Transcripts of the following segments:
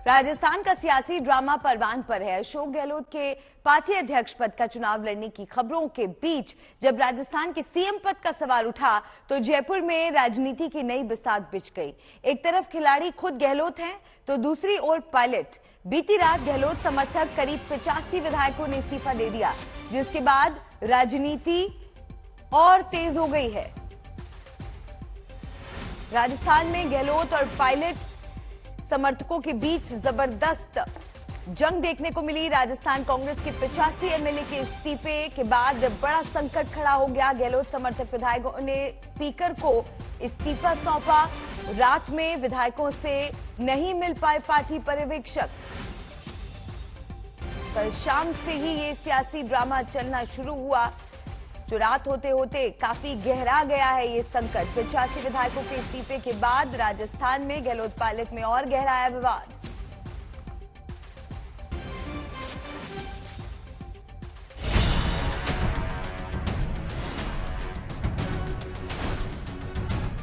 राजस्थान का सियासी ड्रामा परवान पर है। अशोक गहलोत के पार्टी अध्यक्ष पद का चुनाव लड़ने की खबरों के बीच जब राजस्थान के सीएम पद का सवाल उठा तो जयपुर में राजनीति की नई बिसात बिछ गई। एक तरफ खिलाड़ी खुद गहलोत हैं तो दूसरी ओर पायलट। बीती रात गहलोत समर्थक करीब 85 विधायकों ने इस्तीफा दे दिया, जिसके बाद राजनीति और तेज हो गई है। राजस्थान में गहलोत और पायलट समर्थकों के बीच जबरदस्त जंग देखने को मिली। राजस्थान कांग्रेस के 85 एमएलए के इस्तीफे के बाद बड़ा संकट खड़ा हो गया। गहलोत समर्थक विधायकों ने स्पीकर को इस्तीफा सौंपा। रात में विधायकों से नहीं मिल पाए पार्टी पर्यवेक्षक। कल शाम से ही ये सियासी ड्रामा चलना शुरू हुआ, जो रात होते होते काफी गहरा गया है ये संकट। 85 विधायकों के इस्तीफे के बाद राजस्थान में गहलोत पायलट में और गहराया विवाद।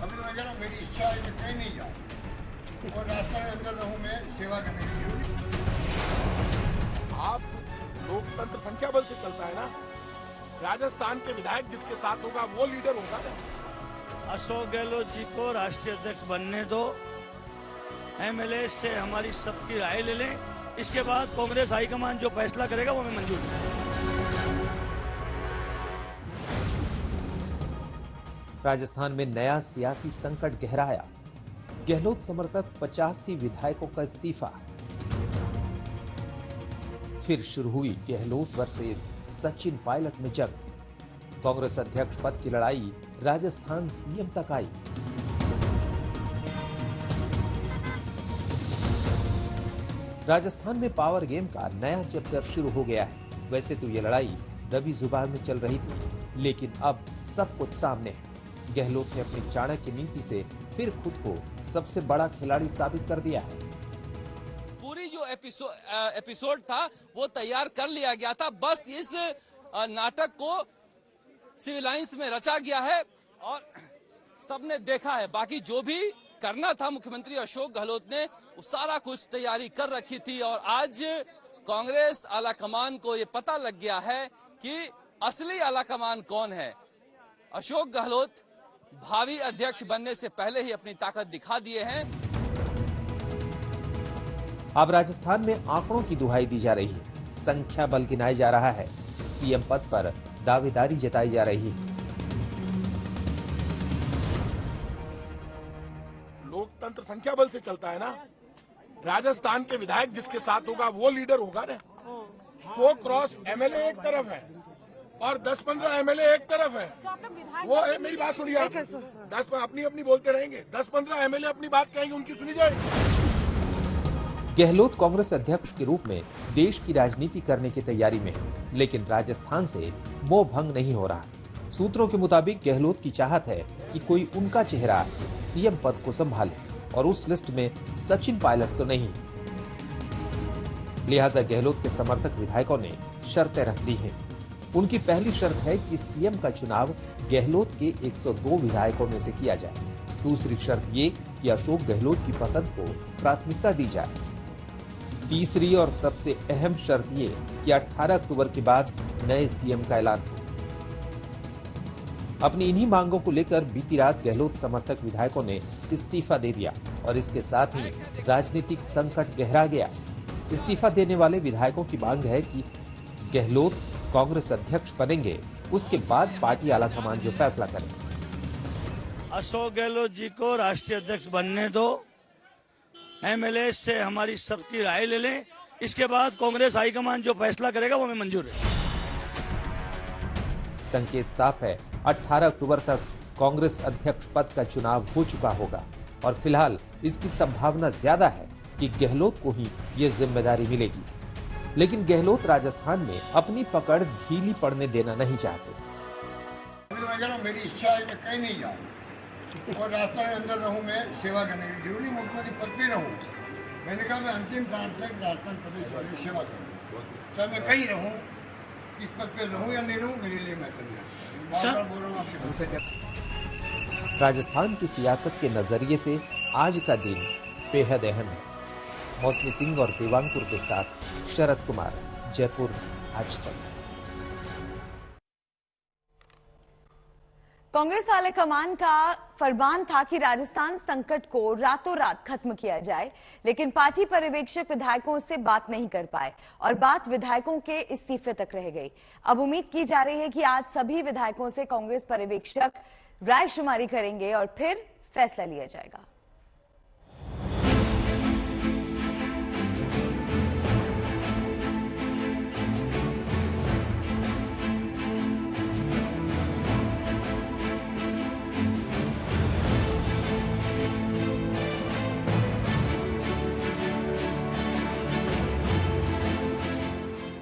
अभी तो मैं कह रहा हूं, मेरी इच्छा है मैं कहीं नहीं जाऊं और रास्ते में अंदर रहूं, मैं सेवा करने की जरूरत। आप लोकतंत्र संख्या बल से चलता है ना। राजस्थान के विधायक जिसके साथ होगा वो लीडर होगा ना। अशोक गहलोत जी को राष्ट्रीय अध्यक्ष बनने दो। एमएलए से हमारी सबकी राय ले लें, इसके बाद कांग्रेस हाईकमान जो फैसला करेगा वो हमें मंजूर है। राजस्थान में नया सियासी संकट गहराया। गहलोत समर्थक 85 विधायकों का इस्तीफा। फिर शुरू हुई गहलोत वर्सेस सचिन पायलट में जंग। कांग्रेस अध्यक्ष पद की लड़ाई राजस्थान सीएम तक आई। राजस्थान में पावर गेम का नया चैप्टर शुरू हो गया है। वैसे तो ये लड़ाई दबी जुबान में चल रही थी, लेकिन अब सब कुछ सामने है। गहलोत ने अपनी चाणक्य नीति से फिर खुद को सबसे बड़ा खिलाड़ी साबित कर दिया है। पूरी जो एपिसोड था वो तैयार कर लिया गया था, बस इस नाटक को सिविल लाइंस में रचा गया है और सबने देखा है। बाकी जो भी करना था मुख्यमंत्री अशोक गहलोत ने वो सारा कुछ तैयारी कर रखी थी और आज कांग्रेस आलाकमान को ये पता लग गया है कि असली आलाकमान कौन है। अशोक गहलोत भावी अध्यक्ष बनने से पहले ही अपनी ताकत दिखा दिए हैं। अब राजस्थान में आंकड़ों की दुहाई दी जा रही है, संख्या बल गिनाया जा रहा है, सीएम पद पर दावेदारी जताई जा रही है। लोकतंत्र संख्या बल से चलता है ना। राजस्थान के विधायक जिसके साथ होगा वो लीडर होगा ना। 100 क्रॉस एमएलए एक तरफ है और 10-15 एमएलए एक तरफ है। वो मेरी बात सुनिए आप। 10 अपनी बोलते रहेंगे, 10-15 एमएलए अपनी बात कहेंगे, उनकी सुनी जाएगी। गहलोत कांग्रेस अध्यक्ष के रूप में देश की राजनीति करने की तैयारी में है, लेकिन राजस्थान से मोह भंग नहीं हो रहा। सूत्रों के मुताबिक गहलोत की चाहत है कि कोई उनका चेहरा सीएम पद को संभाले और उस लिस्ट में सचिन पायलट तो नहीं। लिहाजा गहलोत के समर्थक विधायकों ने शर्तें रख दी हैं। उनकी पहली शर्त है कि सीएम का चुनाव गहलोत के 102 विधायकों में से किया जाए। दूसरी शर्त ये कि अशोक गहलोत की पसंद को प्राथमिकता दी जाए। तीसरी और सबसे अहम शर्त ये कि 18 अक्टूबर के बाद नए सीएम का ऐलान हो। अपनी इन्हीं मांगों को लेकर बीती रात गहलोत समर्थक विधायकों ने इस्तीफा दे दिया और इसके साथ ही राजनीतिक संकट गहरा गया। इस्तीफा देने वाले विधायकों की मांग है कि गहलोत कांग्रेस अध्यक्ष बनेंगे, उसके बाद पार्टी आलाकमान जो फैसला करे। अशोक गहलोत जी को राष्ट्रीय अध्यक्ष बनने दो। एमएलए से हमारी सबकी राय ले लें, इसके बाद कांग्रेस हाईकमान जो फैसला करेगा वो हमें मंजूर है। संकेत साफ है, 18 अक्टूबर तक कांग्रेस अध्यक्ष पद का चुनाव हो चुका होगा और फिलहाल इसकी संभावना ज्यादा है कि गहलोत को ही ये जिम्मेदारी मिलेगी। लेकिन गहलोत राजस्थान में अपनी पकड़ ढीली पड़ने देना नहीं चाहते। अभी तो मैं कह रहा हूं, मेरी इच्छा है मैं कहीं नहीं जाऊं और रास्ते में अंदर रहूं, मैं सेवा करने की जरूरत। मुख्यमंत्री पद पे रहूं, मैंने कहा मैं अंतिम सांस तक राजस्थान प्रदेश वाली सेवा करूँ, चाहे मैं कहीं रहूं, किस पद पे रहूं या नहीं रहूं, मेरे लिए मैं बार-बार बोल रहा हूं आपके। राजस्थान की सियासत के नजरिए से आज का दिन बेहद अहम है। मौसमी सिंह और देवांकुर के साथ शरद कुमार, जयपुर, आज तक। कांग्रेस हाईकमान का फरमान था कि राजस्थान संकट को रातों रात खत्म किया जाए, लेकिन पार्टी पर्यवेक्षक विधायकों से बात नहीं कर पाए और बात विधायकों के इस्तीफे तक रह गई। अब उम्मीद की जा रही है कि आज सभी विधायकों से कांग्रेस पर्यवेक्षक रायशुमारी करेंगे और फिर फैसला लिया जाएगा।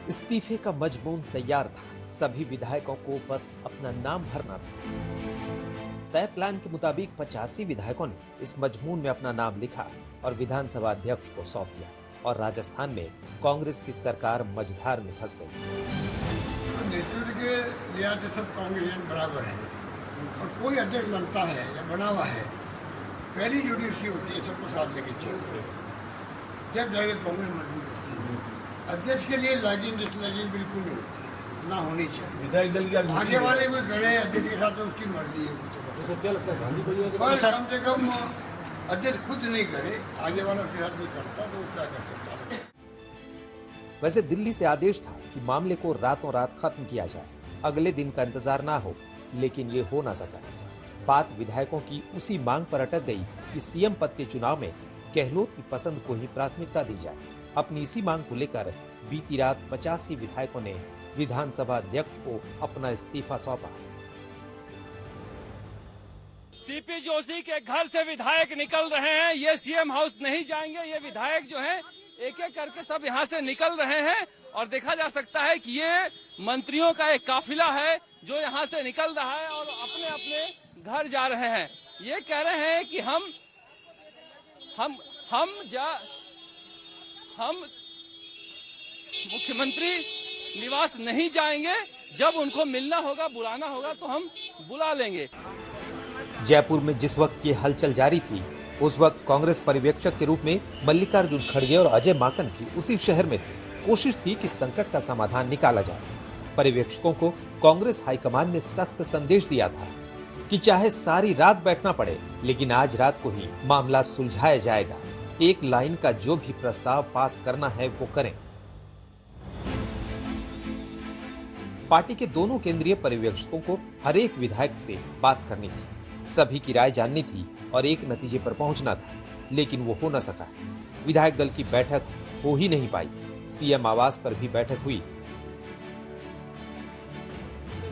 इस्तीफे का मजमून तैयार था, सभी विधायकों को बस अपना नाम भरना था। तय प्लान के मुताबिक 85 विधायकों ने इस मजमून में अपना नाम लिखा और विधानसभा अध्यक्ष को सौंप दिया और राजस्थान में कांग्रेस की सरकार मझधार में फंस गई। नेतृत्व के लिहाज से सब कांग्रेसियन बराबर है और कोई अध्यक्ष बनता है या बना हुआ है, पहली ड्यूटी उसकी होती है सबको साथ लेके चलते, जब जाके कांग्रेस मजबूत होती है। अध्यक्ष के लिए लैगिंग डिसलैगिंग बिल्कुल नहीं होती, ना होनी चाहिए। विधायक दल की आगे वाले कोई करे अध्यक्ष के साथ तो उसकी मर्जी है, कुछ कम से कम अध्यक्ष खुद नहीं करे, आगे वाला फिर नहीं करता तो क्या कर सकता है। वैसे दिल्ली से आदेश था कि मामले को रातों रात खत्म किया जाए, अगले दिन का इंतजार ना हो, लेकिन ये हो ना सका। बात विधायकों की उसी मांग पर अटक गई कि सीएम पद के चुनाव में गहलोत की पसंद को ही प्राथमिकता दी जाए। अपनी इसी मांग को लेकर बीती रात 85 विधायकों ने विधानसभा अध्यक्ष को अपना इस्तीफा सौंपा। सीपी जोशी के घर से विधायक निकल रहे हैं, ये सीएम हाउस नहीं जाएंगे। ये विधायक जो हैं एक एक करके सब यहाँ से निकल रहे हैं और देखा जा सकता है कि ये मंत्रियों का एक काफिला है जो यहाँ से निकल रहा है और अपने अपने घर जा रहे हैं। ये कह रहे हैं कि हम मुख्यमंत्री निवास नहीं जाएंगे, जब उनको मिलना होगा, बुलाना होगा तो हम बुला लेंगे। जयपुर में जिस वक्त ये हलचल जारी थी, उस वक्त कांग्रेस पर्यवेक्षक के रूप में मल्लिकार्जुन खड़गे और अजय माकन की उसी शहर में कोशिश थी कि संकट का समाधान निकाला जाए। पर्यवेक्षकों को कांग्रेस हाईकमान ने सख्त संदेश दिया था कि चाहे सारी रात बैठना पड़े, लेकिन आज रात को ही मामला सुलझाया जाएगा। एक लाइन का जो भी प्रस्ताव पास करना है वो करें। पार्टी के दोनों केंद्रीय पर्यवेक्षकों को हर एक विधायक से बात करनी थी, सभी की राय जाननी थी और एक नतीजे पर पहुंचना था, लेकिन वो हो न सका। विधायक दल की बैठक हो ही नहीं पाई। सीएम आवास पर भी बैठक हुई।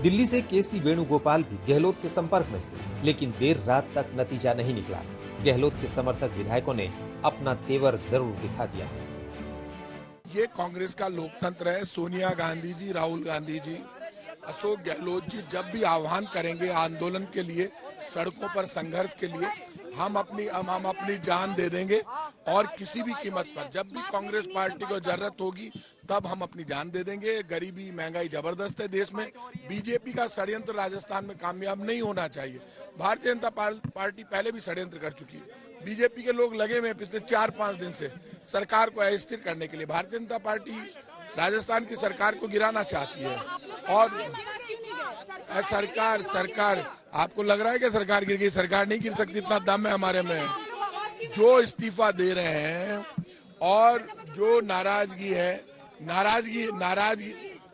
दिल्ली से केसी वेणुगोपाल भी गहलोत के संपर्क में थे, लेकिन देर रात तक नतीजा नहीं निकला। गहलोत के समर्थक विधायकों ने अपना तेवर जरूर दिखा दिया। ये कांग्रेस का लोकतंत्र है। सोनिया गांधी जी, राहुल गांधी जी, अशोक गहलोत जी जब भी आह्वान करेंगे आंदोलन के लिए, सड़कों पर संघर्ष के लिए, हम अपनी जान दे देंगे और किसी भी कीमत पर जब भी कांग्रेस पार्टी को जरूरत होगी तब हम अपनी जान दे देंगे। गरीबी, महंगाई जबरदस्त है देश में। बीजेपी का षड्यंत्र राजस्थान में कामयाब नहीं होना चाहिए। भारतीय जनता पार्टी पहले भी षड्यंत्र कर चुकी है। बीजेपी के लोग लगे हुए पिछले 4-5 दिन से सरकार को अस्थिर करने के लिए। भारतीय जनता पार्टी राजस्थान की सरकार को गिराना चाहती है और सरकार आपको लग रहा है कि सरकार गिर गई? सरकार नहीं गिर सकती, इतना दम है हमारे में। जो इस्तीफा दे रहे हैं और जो नाराजगी है,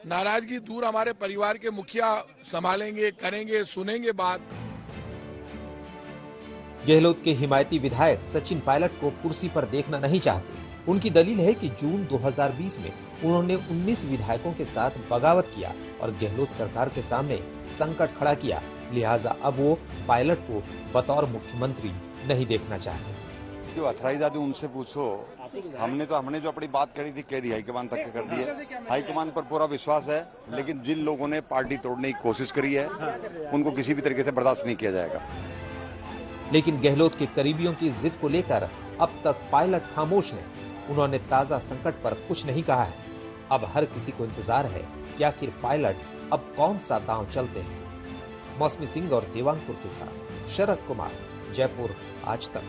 नाराजगी दूर, हमारे परिवार के मुखिया संभालेंगे, करेंगे, सुनेंगे बात। गहलोत के हिमायती विधायक सचिन पायलट को कुर्सी पर देखना नहीं चाहते। उनकी दलील है कि जून 2020 में उन्होंने 19 विधायकों के साथ बगावत किया और गहलोत सरकार के सामने संकट खड़ा किया, लिहाजा अब वो पायलट को बतौर मुख्यमंत्री नहीं देखना चाहते। जो अथराइज आदि उनसे पूछो, हमने जो अपनी बात करी थी कह दी, हाईकमान तक कर दी है। हाईकमान पर पूरा विश्वास है, लेकिन जिन लोगों ने पार्टी तोड़ने की कोशिश करी है उनको किसी भी तरीके से बर्दाश्त नहीं किया जाएगा। लेकिन गहलोत के करीबियों की जिद को लेकर अब तक पायलट खामोश हैं। उन्होंने ताजा संकट पर कुछ नहीं कहा है। अब हर किसी को इंतजार है कि आखिर पायलट अब कौन सा दांव चलते हैं। मौसमी सिंह और देवांकुर के साथ शरद कुमार, जयपुर, आज तक।